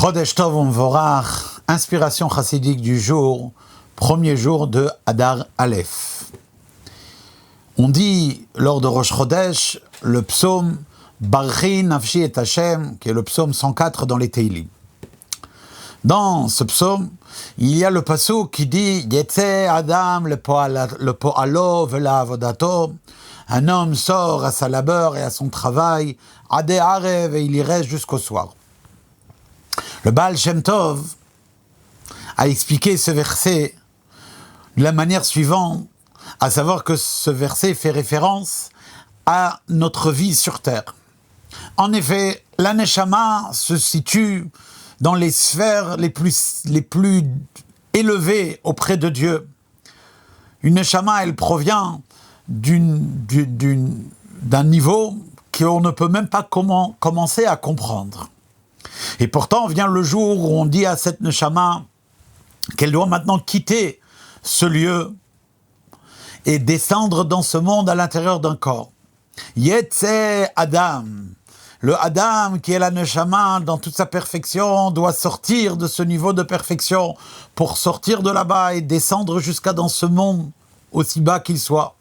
Chodesh Tov Umvorach, inspiration chassidique du jour, premier jour de Adar Aleph. On dit lors de Rosh Chodesh le psaume Barchi Nafshi et Hashem, qui est le psaume 104 dans les Teilim. Dans ce psaume, il y a le pasuk qui dit Yetze Adam le po'alo vela avodato. Un homme sort à sa labeur et à son travail, Ade Arev, et il y reste jusqu'au soir. Le Baal Shem Tov a expliqué ce verset de la manière suivante, à savoir que ce verset fait référence à notre vie sur terre. En effet, la Neshama se situe dans les sphères les plus élevées auprès de Dieu. Une Neshama, elle provient d'un niveau qu'on ne peut même pas commencer à comprendre. Et pourtant vient le jour où on dit à cette Neshama qu'elle doit maintenant quitter ce lieu et descendre dans ce monde à l'intérieur d'un corps. Yetze Adam, le Adam qui est la Neshama dans toute sa perfection doit sortir de ce niveau de perfection pour sortir de là-bas et descendre jusqu'à dans ce monde aussi bas qu'il soit.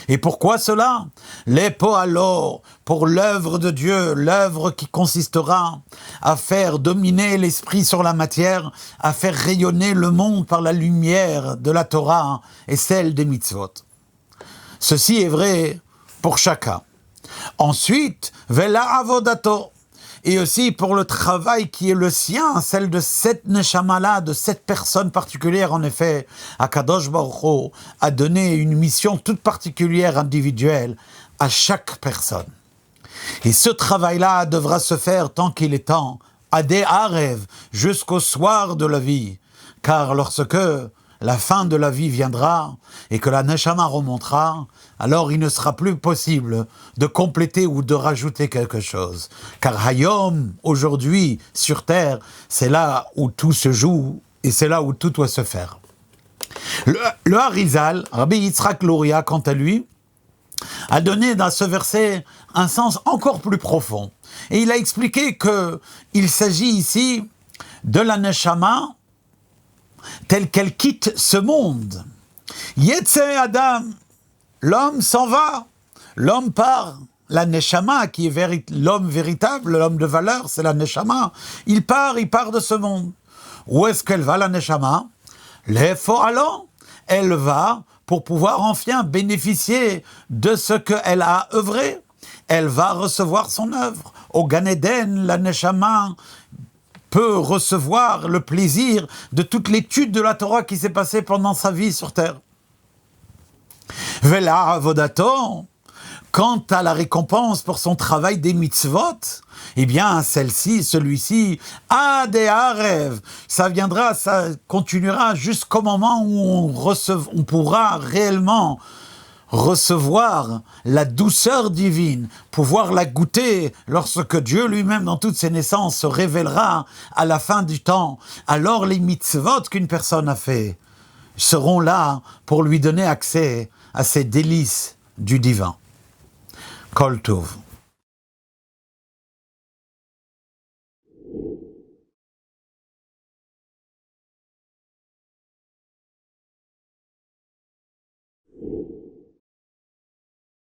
Et pourquoi cela? Les po'alo, pour l'œuvre de Dieu, l'œuvre qui consistera à faire dominer l'esprit sur la matière, à faire rayonner le monde par la lumière de la Torah et celle des mitzvot. Ceci est vrai pour chacun. Ensuite, vela avodato, et aussi pour le travail qui est le sien, celle de cette neshama-là, de cette personne particulière. En effet, Akadosh Baruch Hu a donné une mission toute particulière, individuelle, à chaque personne. Et ce travail-là devra se faire tant qu'il est temps, Adé Arev, jusqu'au soir de la vie. Car lorsque la fin de la vie viendra et que la neshama remontera, alors il ne sera plus possible de compléter ou de rajouter quelque chose. Car Hayom, aujourd'hui, sur terre, c'est là où tout se joue et c'est là où tout doit se faire. Le Harizal, Rabbi Yitzhak Luria, quant à lui, a donné dans ce verset un sens encore plus profond. Et il a expliqué qu'il s'agit ici de la neshama telle qu'elle quitte ce monde. Yetze Adam, l'homme s'en va, l'homme part. La neshama, qui est l'homme véritable, l'homme de valeur, c'est la neshama. Il part de ce monde. Où est-ce qu'elle va, la neshama? Les fo'alo, elle va pour pouvoir enfin bénéficier de ce qu'elle a œuvré. Elle va recevoir son œuvre. Au Gan Eden, la neshama peut recevoir le plaisir de toute l'étude de la Torah qui s'est passée pendant sa vie sur terre. Vela avodato, quant à la récompense pour son travail des mitzvot, eh bien celui-ci, Ade Arev, ça continuera jusqu'au moment où on pourra réellement recevoir la douceur divine, pouvoir la goûter lorsque Dieu lui-même dans toutes ses naissances se révélera à la fin du temps. Alors les mitzvot qu'une personne a fait seront là pour lui donner accès à ces délices du divin. Kol Tov.